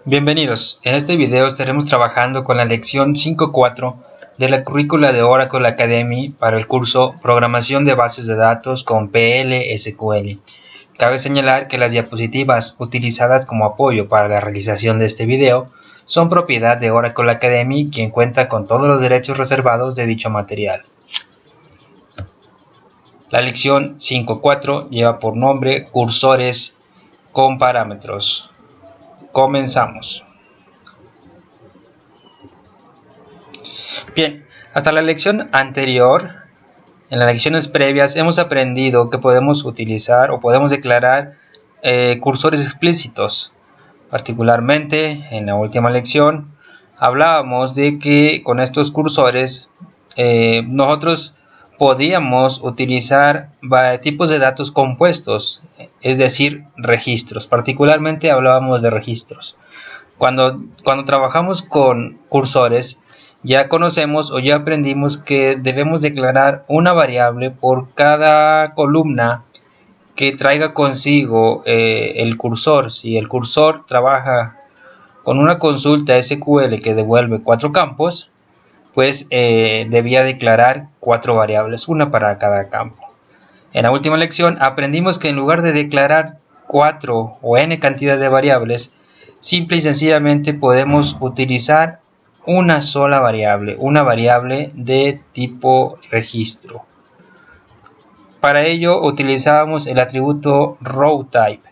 Bienvenidos, en este video estaremos trabajando con la lección 5.4 de la currícula de Oracle Academy para el curso Programación de Bases de Datos con PL/SQL. Cabe señalar que las diapositivas utilizadas como apoyo para la realización de este video son propiedad de Oracle Academy, quien cuenta con todos los derechos reservados de dicho material. La lección 5.4 lleva por nombre Cursores con parámetros. Comenzamos. Bien, hasta la lección anterior, en las lecciones previas, hemos aprendido que podemos utilizar o podemos declarar cursores explícitos. Particularmente, en la última lección, hablábamos de que con estos cursores nosotros podíamos utilizar tipos de datos compuestos, es decir, registros. Particularmente hablábamos de registros. Cuando trabajamos con cursores, ya conocemos o ya aprendimos que debemos declarar una variable por cada columna que traiga consigo el cursor. Si el cursor trabaja con una consulta SQL que devuelve 4 campos, pues debía declarar 4 variables, una para cada campo. En la última lección aprendimos que en lugar de declarar 4 o n cantidad de variables, simple y sencillamente podemos utilizar una sola variable, una variable de tipo registro. Para ello utilizábamos el atributo rowType.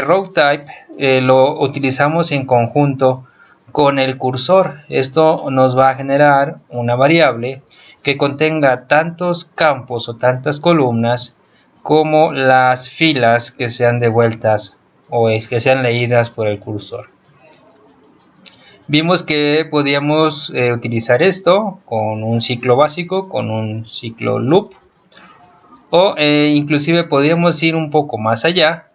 rowType lo utilizamos en conjunto con el cursor. Esto nos va a generar una variable que contenga tantos campos o tantas columnas como las filas que sean devueltas o que sean leídas por el cursor. Vimos que podíamos utilizar esto con un ciclo básico, con un ciclo loop, o inclusive podíamos ir un poco más allá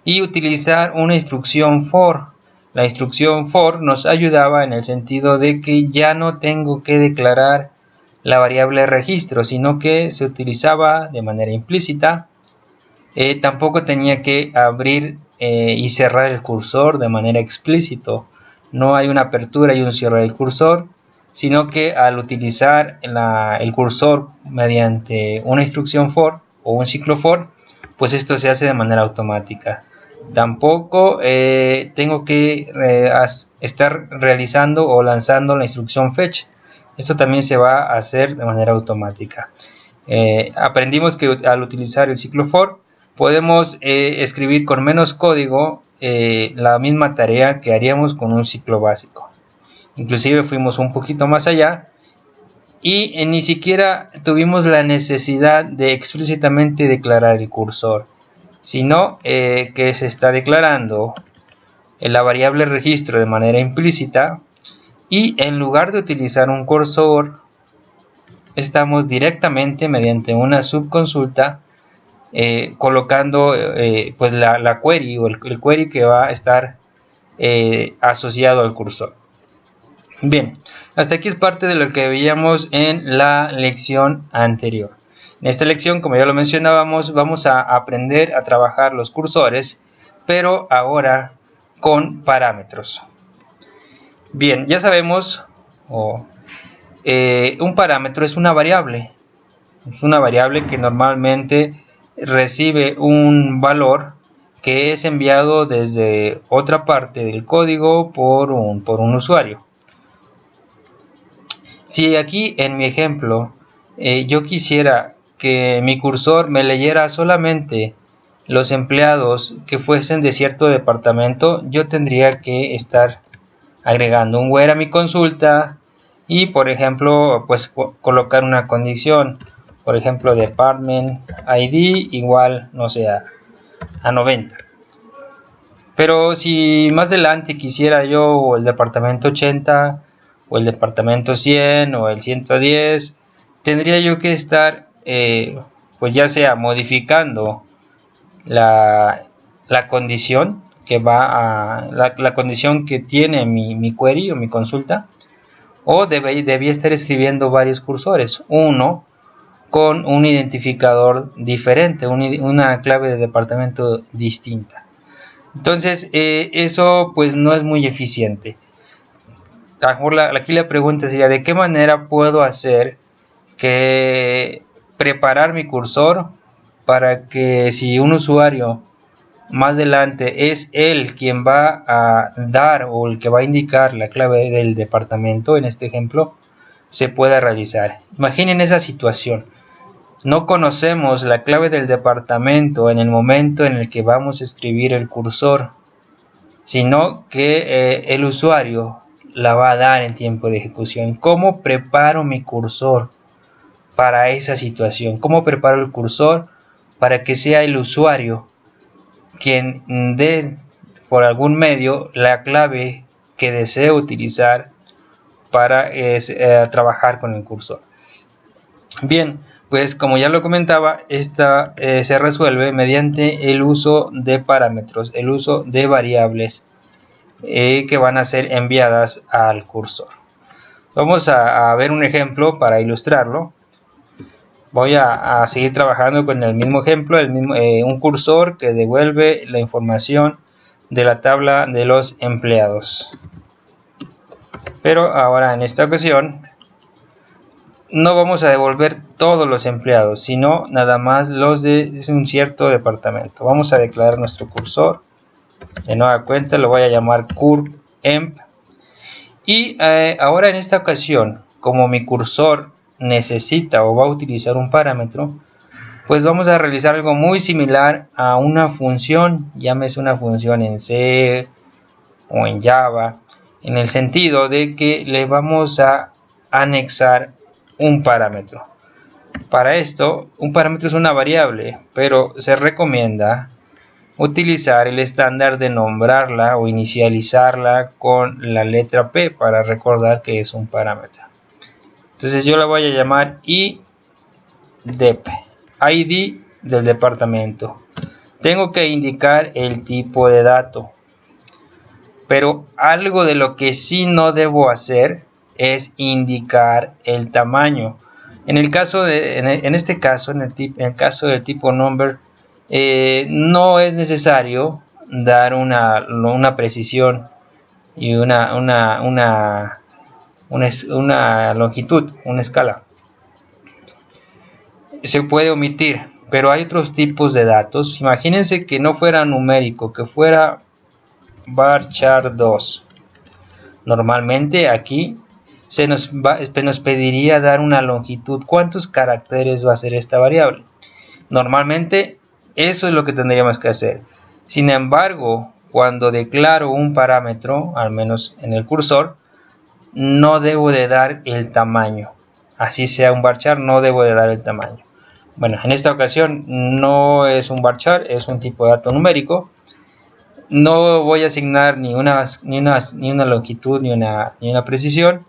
y utilizar una instrucción for. La instrucción for nos ayudaba en el sentido de que ya no tengo que declarar la variable registro, sino que se utilizaba de manera implícita. Tampoco tenía que abrir y cerrar el cursor de manera explícita. No hay una apertura y un cierre del cursor, sino que al utilizar el cursor mediante una instrucción for o un ciclo for, pues esto se hace de manera automática. Tampoco tengo que estar realizando o lanzando la instrucción fetch. Esto también se va a hacer de manera automática. Aprendimos que al utilizar el ciclo for podemos escribir con menos código la misma tarea que haríamos con un ciclo básico. Inclusive fuimos un poquito más allá y ni siquiera tuvimos la necesidad de explícitamente declarar el cursor, sino que se está declarando la variable registro de manera implícita, y en lugar de utilizar un cursor estamos directamente mediante una subconsulta colocando pues la query o el query que va a estar asociado al cursor. Bien, hasta aquí es parte de lo que veíamos en la lección anterior. En esta lección, como ya lo mencionábamos, vamos a aprender a trabajar los cursores, pero ahora con parámetros. Bien, ya sabemos, un parámetro es una variable. Es una variable que normalmente recibe un valor que es enviado desde otra parte del código por un usuario. Si aquí en mi ejemplo yo quisiera que mi cursor me leyera solamente los empleados que fuesen de cierto departamento, yo tendría que estar agregando un where a mi consulta y, por ejemplo, pues colocar una condición, por ejemplo, department ID igual, no sé, a 90. Pero si más adelante quisiera yo el departamento 80 o el departamento 100 o el 110, tendría yo que estar pues ya sea modificando la condición que va a la condición que tiene mi query o mi consulta, o debía estar escribiendo varios cursores, uno con un identificador diferente, una clave de departamento distinta. Entonces eso pues no es muy eficiente. Aquí la pregunta sería: ¿de qué manera puedo hacer que preparar mi cursor para que si un usuario más adelante es él quien va a dar o el que va a indicar la clave del departamento, en este ejemplo, se pueda realizar? Imaginen esa situación. No conocemos la clave del departamento en el momento en el que vamos a escribir el cursor, sino que el usuario la va a dar en tiempo de ejecución. ¿Cómo preparo mi cursor para esa situación? ¿Cómo preparo el cursor para que sea el usuario quien dé por algún medio la clave que desee utilizar para trabajar con el cursor? Bien, pues como ya lo comentaba, esta se resuelve mediante el uso de parámetros, el uso de variables que van a ser enviadas al cursor. Vamos a ver un ejemplo para ilustrarlo. Voy a seguir trabajando con el mismo ejemplo, un cursor que devuelve la información de la tabla de los empleados. Pero ahora en esta ocasión no vamos a devolver todos los empleados, sino nada más los de un cierto departamento. Vamos a declarar nuestro cursor. De nueva cuenta lo voy a llamar curemp. Y ahora en esta ocasión, como mi cursor necesita o va a utilizar un parámetro, pues vamos a realizar algo muy similar a una función, llámese una función en C o en Java, en el sentido de que le vamos a anexar un parámetro. Para esto, un parámetro es una variable, pero se recomienda utilizar el estándar de nombrarla o inicializarla con la letra P para recordar que es un parámetro. Entonces yo la voy a llamar IDEP, ID del departamento. Tengo que indicar el tipo de dato, pero algo de lo que sí no debo hacer es indicar el tamaño. En el caso del tipo number, no es necesario dar una precisión y una longitud, una escala. Se puede omitir, pero hay otros tipos de datos. Imagínense que no fuera numérico, que fuera varchar 2. Normalmente aquí se nos pediría dar una longitud. ¿Cuántos caracteres va a ser esta variable? Normalmente eso es lo que tendríamos que hacer. Sin embargo, cuando declaro un parámetro, al menos en el cursor, no debo de dar el tamaño. Así sea un varchar, no debo de dar el tamaño. Bueno, en esta ocasión no es un varchar, es un tipo de dato numérico. No voy a asignar ni una longitud ni una precisión.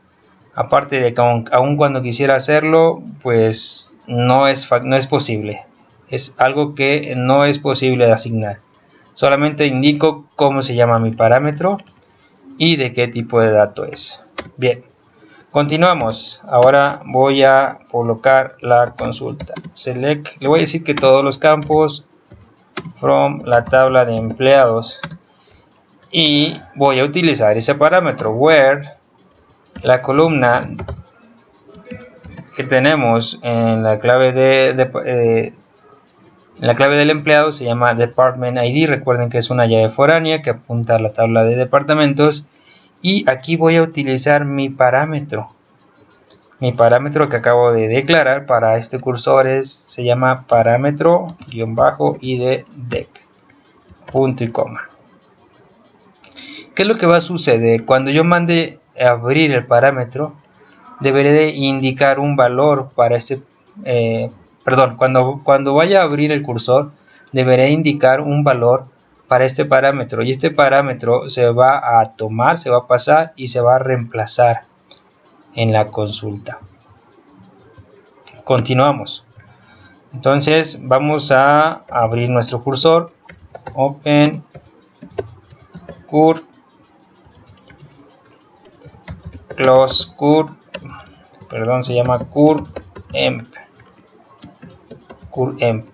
Aparte de que aun cuando quisiera hacerlo, pues no es posible. Es algo que no es posible de asignar. Solamente indico cómo se llama mi parámetro y de qué tipo de dato es. Bien, continuamos. Ahora voy a colocar la consulta. Select, le voy a decir que todos los campos from la tabla de empleados, y voy a utilizar ese parámetro where la columna que tenemos en la clave la clave del empleado se llama Department ID. Recuerden que es una llave foránea que apunta a la tabla de departamentos. Y aquí voy a utilizar mi parámetro. Mi parámetro que acabo de declarar para este cursor se llama parámetro-id dep. Punto y coma. ¿Qué es lo que va a suceder? Cuando yo mande a abrir el parámetro, deberé de indicar un valor para este... cuando vaya a abrir el cursor, deberé indicar un valor para este parámetro. Y este parámetro se va a tomar, se va a pasar y se va a reemplazar en la consulta. Continuamos. Entonces vamos a abrir nuestro cursor. Open cur close cur, perdón, se llama curemp.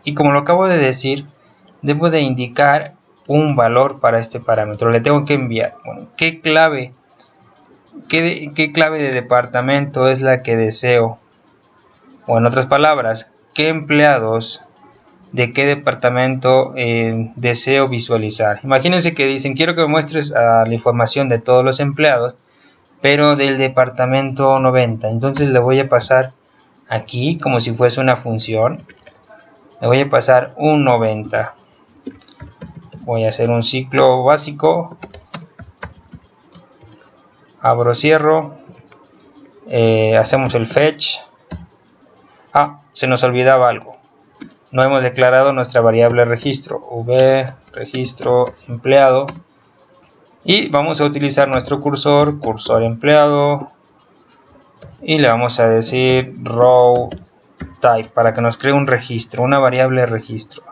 Y como lo acabo de decir, debo de indicar un valor para este parámetro. Le tengo que enviar. Bueno, ¿qué clave de departamento es la que deseo? O en otras palabras, ¿qué empleados de qué departamento deseo visualizar? Imagínense que dicen, quiero que me muestres la información de todos los empleados, pero del departamento 90. Entonces le voy a pasar aquí, como si fuese una función, le voy a pasar un 90. Voy a hacer un ciclo básico, abro, cierro, hacemos el fetch. Se nos olvidaba algo, no hemos declarado nuestra variable registro, v registro empleado, y vamos a utilizar nuestro cursor empleado, y le vamos a decir row type para que nos cree un registro, una variable registro.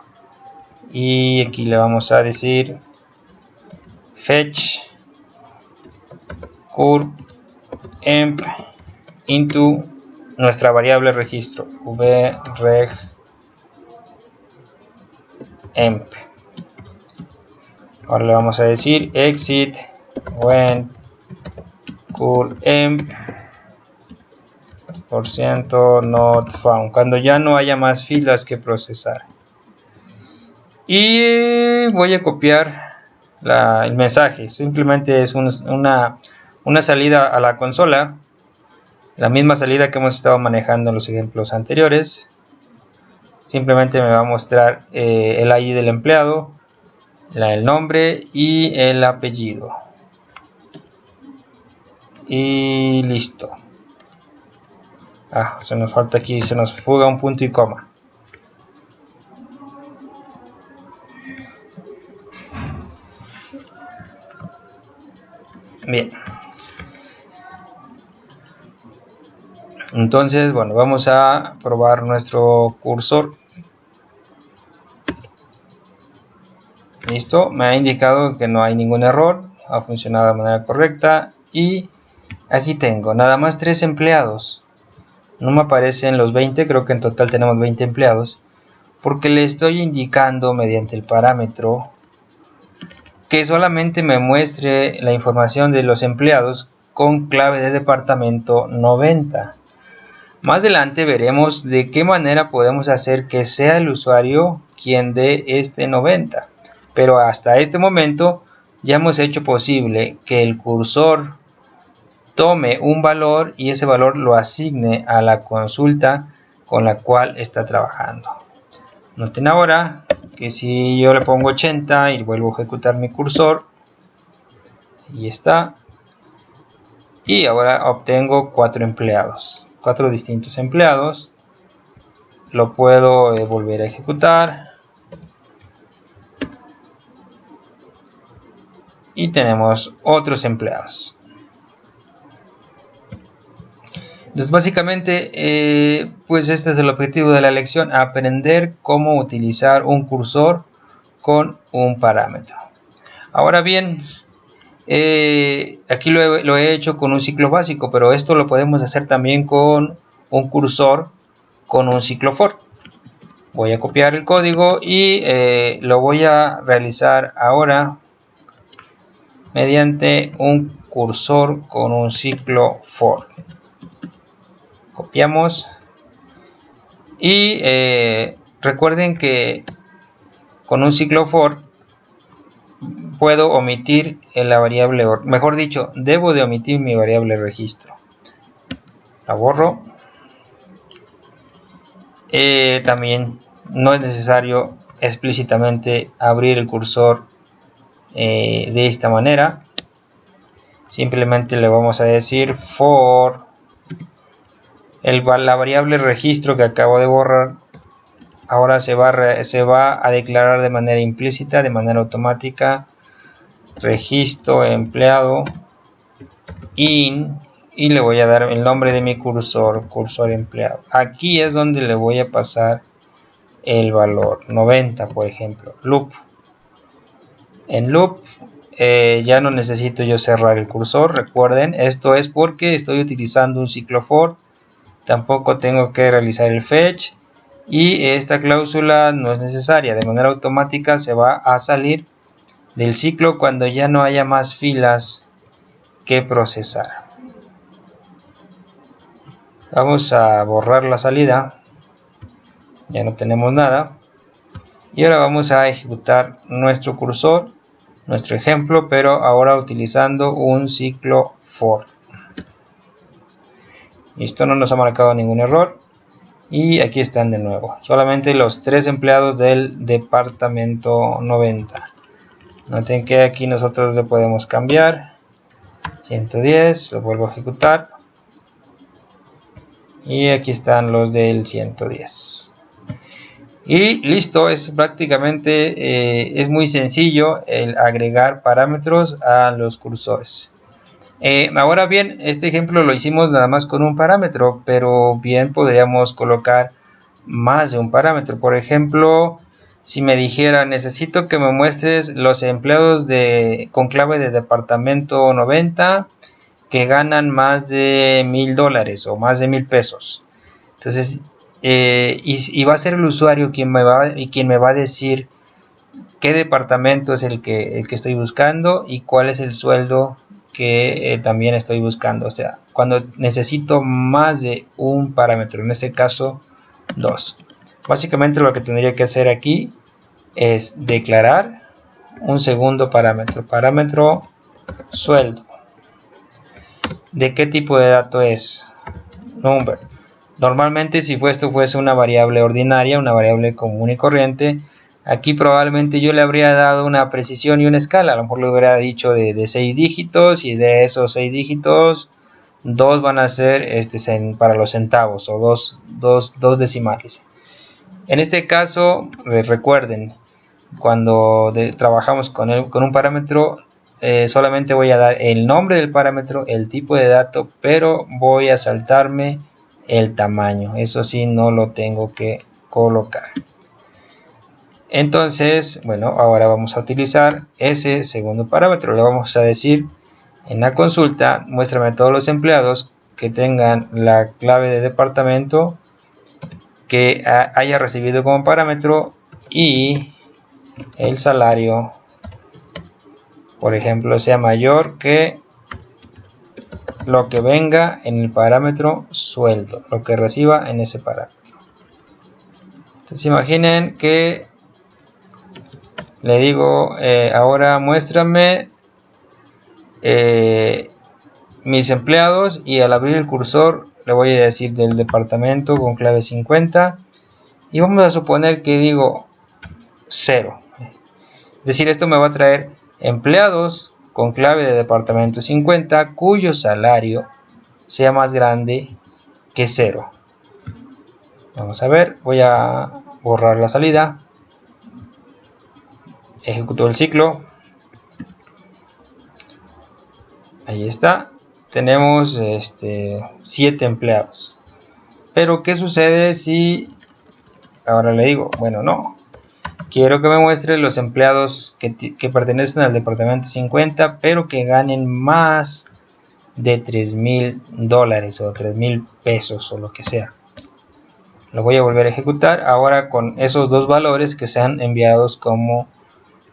Y aquí le vamos a decir fetch cur emp into nuestra variable registro, vreg emp. Ahora le vamos a decir exit when cur emp %not found, cuando ya no haya más filas que procesar. Y voy a copiar el mensaje. Simplemente es una salida a la consola, la misma salida que hemos estado manejando en los ejemplos anteriores. Simplemente me va a mostrar el ID del empleado, el nombre y el apellido. Y listo. Se nos falta aquí, se nos fuga un punto y coma. Bien. Entonces, bueno, vamos a probar nuestro cursor. Listo, me ha indicado que no hay ningún error, ha funcionado de manera correcta. Y aquí tengo nada más 3 empleados. No me aparecen los 20, creo que en total tenemos 20 empleados, porque le estoy indicando mediante el parámetro que solamente me muestre la información de los empleados con clave de departamento 90. Más adelante veremos de qué manera podemos hacer que sea el usuario quien dé este 90. Pero hasta este momento ya hemos hecho posible que el cursor tome un valor y ese valor lo asigne a la consulta con la cual está trabajando. Noten ahora que si yo le pongo 80 y vuelvo a ejecutar mi cursor, ahí está, y ahora obtengo 4 empleados, 4 distintos empleados. Lo puedo volver a ejecutar y tenemos otros empleados. Entonces básicamente pues este es el objetivo de la lección: aprender cómo utilizar un cursor con un parámetro. Ahora bien, aquí lo he hecho con un ciclo básico, pero esto lo podemos hacer también con un cursor con un ciclo for. Voy a copiar el código y lo voy a realizar ahora mediante un cursor con un ciclo for. Copiamos y recuerden que con un ciclo for puedo omitir la variable, mejor dicho, debo de omitir mi variable registro. La borro. También no es necesario explícitamente abrir el cursor de esta manera. Simplemente le vamos a decir for la variable registro que acabo de borrar. Ahora se va a declarar de manera implícita, de manera automática, registro empleado in, y le voy a dar el nombre de mi cursor empleado. Aquí es donde le voy a pasar el valor 90, por ejemplo. Loop. En loop ya no necesito yo cerrar el cursor. Recuerden, esto es porque estoy utilizando un ciclo for. Tampoco tengo que realizar el fetch y esta cláusula no es necesaria. De manera automática se va a salir del ciclo cuando ya no haya más filas que procesar. Vamos a borrar la salida, ya no tenemos nada, y ahora vamos a ejecutar nuestro cursor, nuestro ejemplo, pero ahora utilizando un ciclo for. Listo, no nos ha marcado ningún error. Y aquí están de nuevo, solamente los 3 empleados del departamento 90. Noten que aquí nosotros le podemos cambiar 110, lo vuelvo a ejecutar, y aquí están los del 110. Y listo, es prácticamente, es muy sencillo el agregar parámetros a los cursores. Ahora bien, este ejemplo lo hicimos nada más con un parámetro, pero bien podríamos colocar más de un parámetro. Por ejemplo, si me dijera, necesito que me muestres los empleados con clave de departamento 90 que ganan más de $1000 o más de 1000 pesos. Entonces, y va a ser el usuario quien me va a decir qué departamento es el que estoy buscando y cuál es el sueldo que también estoy buscando. O sea, cuando necesito más de un parámetro, en este caso 2. Básicamente lo que tendría que hacer aquí es declarar un segundo parámetro sueldo. ¿De qué tipo de dato es? Number. Normalmente si esto fuese una variable ordinaria, una variable común y corriente, aquí probablemente yo le habría dado una precisión y una escala. A lo mejor le hubiera dicho de 6 dígitos, y de esos 6 dígitos 2 van a ser para los centavos, o 2 decimales. En este caso, recuerden, cuando trabajamos con un parámetro, solamente voy a dar el nombre del parámetro, el tipo de dato, pero voy a saltarme el tamaño. Eso sí, no lo tengo que colocar. Entonces, bueno, ahora vamos a utilizar ese segundo parámetro. Le vamos a decir en la consulta, muéstrame todos los empleados que tengan la clave de departamento que haya recibido como parámetro y el salario, por ejemplo, sea mayor que lo que venga en el parámetro sueldo, lo que reciba en ese parámetro. Entonces imaginen que le digo, ahora muéstrame mis empleados, y al abrir el cursor le voy a decir del departamento con clave 50, y vamos a suponer que digo 0. Es decir, esto me va a traer empleados con clave de departamento 50 cuyo salario sea más grande que 0. Vamos a ver, voy a borrar la salida, ejecuto el ciclo, ahí está, tenemos 7 empleados. Pero ¿qué sucede si ahora le digo, bueno, no, quiero que me muestre los empleados que pertenecen al departamento 50, pero que ganen más de $3000 o 3000 pesos o lo que sea? Lo voy a volver a ejecutar ahora con esos dos valores que sean enviados como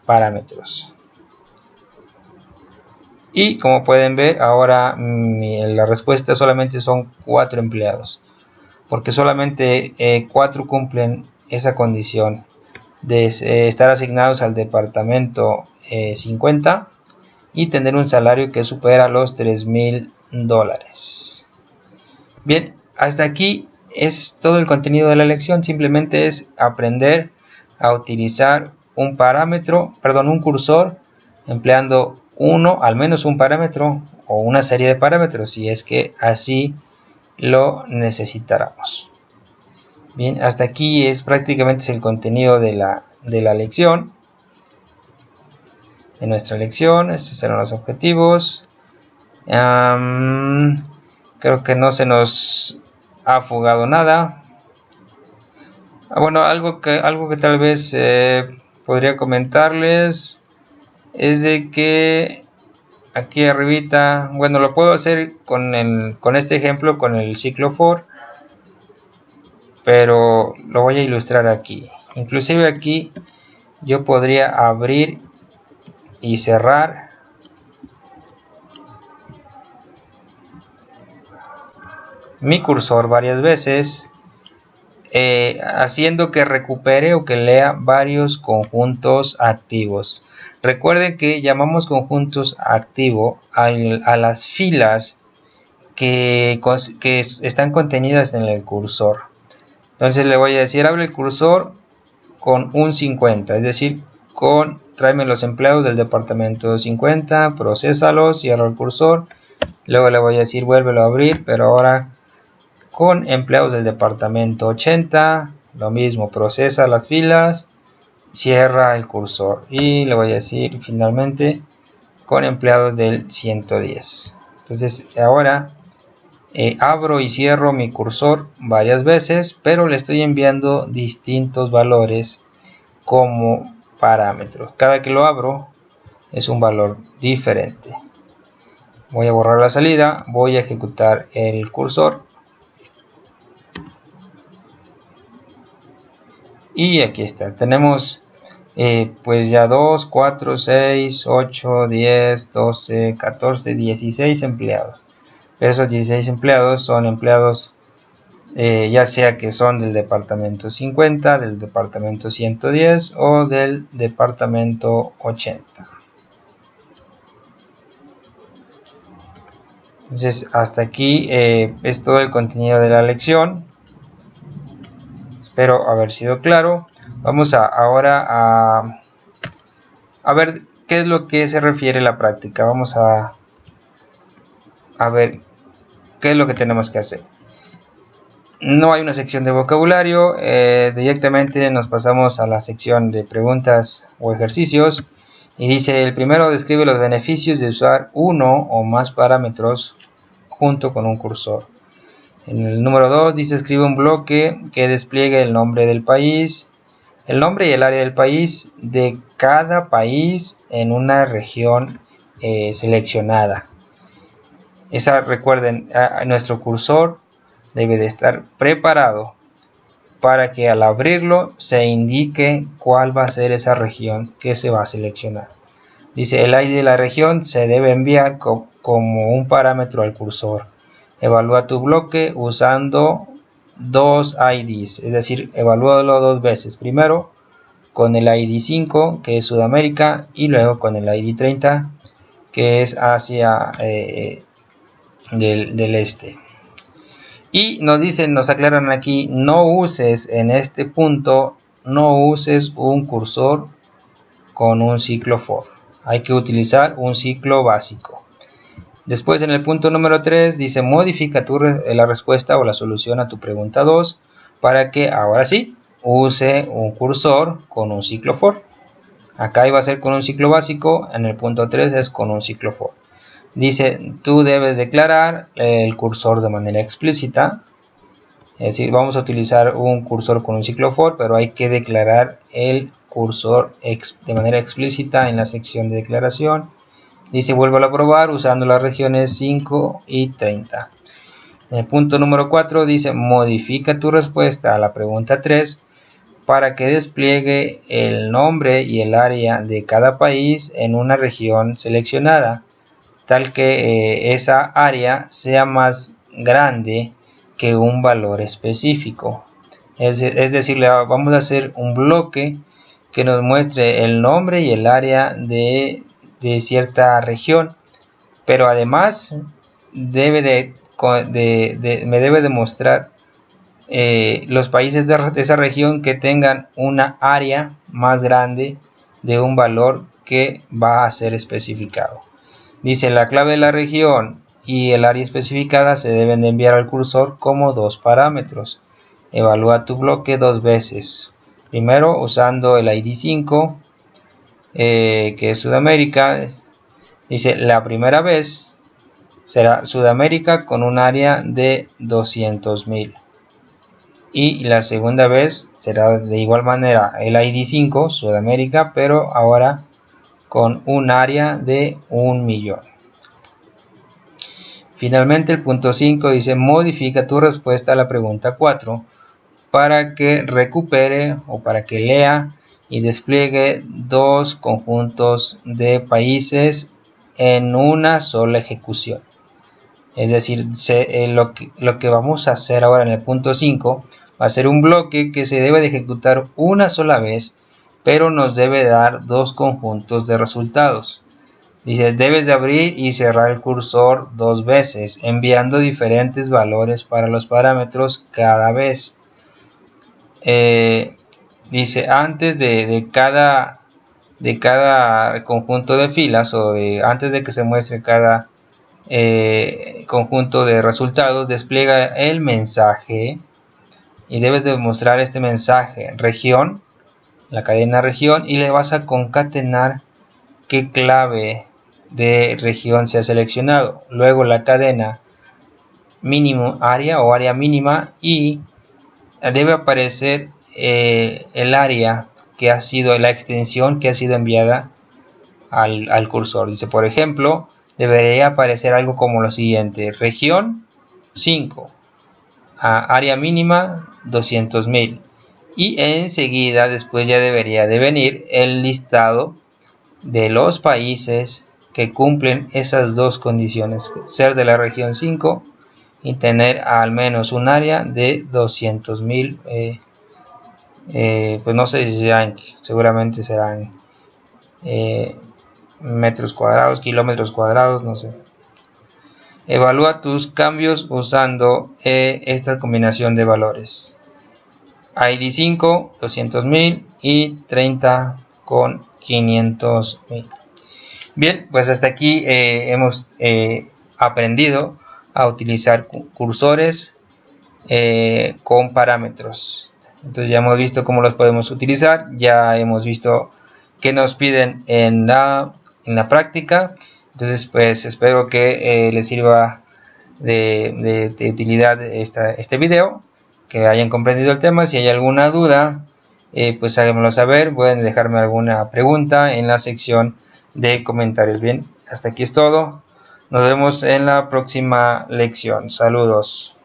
parámetros. Y como pueden ver, ahora la respuesta solamente son 4 empleados, porque solamente 4 cumplen esa condición de estar asignados al departamento 50 y tener un salario que supera los $3000. Bien, hasta aquí es todo el contenido de la lección. Simplemente es aprender a utilizar un cursor empleando al menos un parámetro o una serie de parámetros, si es que así lo necesitáramos. Bien, hasta aquí es prácticamente el contenido de la lección, de nuestra lección. Estos serán los objetivos. Creo que no se nos ha fugado nada. Bueno, algo que tal vez podría comentarles es de que aquí arribita, bueno, lo puedo hacer con este ejemplo, con el ciclo for, pero lo voy a ilustrar aquí. Inclusive aquí yo podría abrir y cerrar mi cursor varias veces, haciendo que recupere o que lea varios conjuntos activos. Recuerden que llamamos conjuntos activos a las filas que están contenidas en el cursor. Entonces le voy a decir, abre el cursor con un 50, es decir, tráeme los empleados del departamento 50, procesalos, cierro el cursor. Luego le voy a decir, vuélvelo a abrir, pero ahora con empleados del departamento 80, lo mismo, procesa las filas, cierra el cursor. Y le voy a decir finalmente con empleados del 110. Entonces ahora abro y cierro mi cursor varias veces, pero le estoy enviando distintos valores como parámetros. Cada que lo abro es un valor diferente. Voy a borrar la salida, voy a ejecutar el cursor y aquí está. Tenemos pues ya 2, 4, 6, 8, 10, 12, 14, 16 empleados. Pero esos 16 empleados son empleados ya sea que son del departamento 50, del departamento 110 o del departamento 80. Entonces hasta aquí es todo el contenido de la lección. Espero haber sido claro. Vamos ahora a ver qué es lo que se refiere a la práctica. Vamos a ver qué es lo que tenemos que hacer. No hay una sección de vocabulario, directamente nos pasamos a la sección de preguntas o ejercicios y dice: el primero describe los beneficios de usar uno o más parámetros junto con un cursor. En el número 2 dice: escribe un bloque que despliegue el nombre del país, el nombre y el área del país de cada país en una región seleccionada. Recuerden, nuestro cursor debe de estar preparado para que al abrirlo se indique cuál va a ser esa región que se va a seleccionar. Dice: el ID de la región se debe enviar como un parámetro al cursor. Evalúa tu bloque usando dos IDs, es decir, evalúalo dos veces. Primero con el ID 5, que es Sudamérica, y luego con el ID 30, que es Asia del este. Y nos aclaran aquí: no uses en este punto, no uses un cursor con un ciclo for. Hay que utilizar un ciclo básico. Después, en el punto número 3 dice: modifica la respuesta o la solución a tu pregunta 2 para que ahora sí use un cursor con un ciclo for. Acá iba a ser con un ciclo básico, en el punto 3 es con un ciclo for. Dice: tú debes declarar el cursor de manera explícita. Es decir, vamos a utilizar un cursor con un ciclo for, pero hay que declarar el cursor de manera explícita en la sección de declaración. Dice: vuélvelo a probar usando las regiones 5 y 30. En el punto número 4 dice: modifica tu respuesta a la pregunta 3 para que despliegue el nombre y el área de cada país en una región seleccionada, tal que esa área sea más grande que un valor específico. Es decir, vamos a hacer un bloque que nos muestre el nombre y el área de cierta región, pero además me debe de mostrar los países de esa región que tengan una área más grande de un valor que va a ser especificado. Dice: la clave de la región y el área especificada se deben de enviar al cursor como dos parámetros. Evalúa tu bloque dos veces. Primero usando el ID 5, que es Sudamérica. Dice: la primera vez será Sudamérica con un área de 200.000. Y la segunda vez será de igual manera el ID 5, Sudamérica, pero ahora con un área de 1.000.000. Finalmente, el punto 5 dice: modifica tu respuesta a la pregunta 4 para que recupere o para que lea y despliegue dos conjuntos de países en una sola ejecución. Es decir, lo que vamos a hacer ahora en el punto 5 va a ser un bloque que se debe de ejecutar una sola vez, pero nos debe dar dos conjuntos de resultados. Dice, debes de abrir y cerrar el cursor dos veces, enviando diferentes valores para los parámetros cada vez. Dice, antes de cada conjunto de filas, o antes de que se muestre cada conjunto de resultados, despliega el mensaje y debes de mostrar este mensaje región, la cadena región, y le vas a concatenar qué clave de región se ha seleccionado, luego la cadena mínimo área o área mínima, y debe aparecer el área que ha sido la extensión que ha sido enviada al cursor. Dice, por ejemplo, debería aparecer algo como lo siguiente: región 5, área mínima 200.000, y enseguida después ya debería de venir el listado de los países que cumplen esas dos condiciones: ser de la región 5 y tener al menos un área de 200.000, pues no sé si serán, seguramente serán metros cuadrados, kilómetros cuadrados, no sé. Evalúa tus cambios usando esta combinación de valores: ID 5, 200.000 y 30 con 500.000. Bien, pues hasta aquí hemos aprendido a utilizar cursores con parámetros. Entonces ya hemos visto cómo los podemos utilizar, ya hemos visto qué nos piden en la práctica. Entonces pues espero que les sirva de utilidad este video, que hayan comprendido el tema. Si hay alguna duda, pues háganmelo saber, pueden dejarme alguna pregunta en la sección de comentarios. Bien, hasta aquí es todo, nos vemos en la próxima lección. Saludos.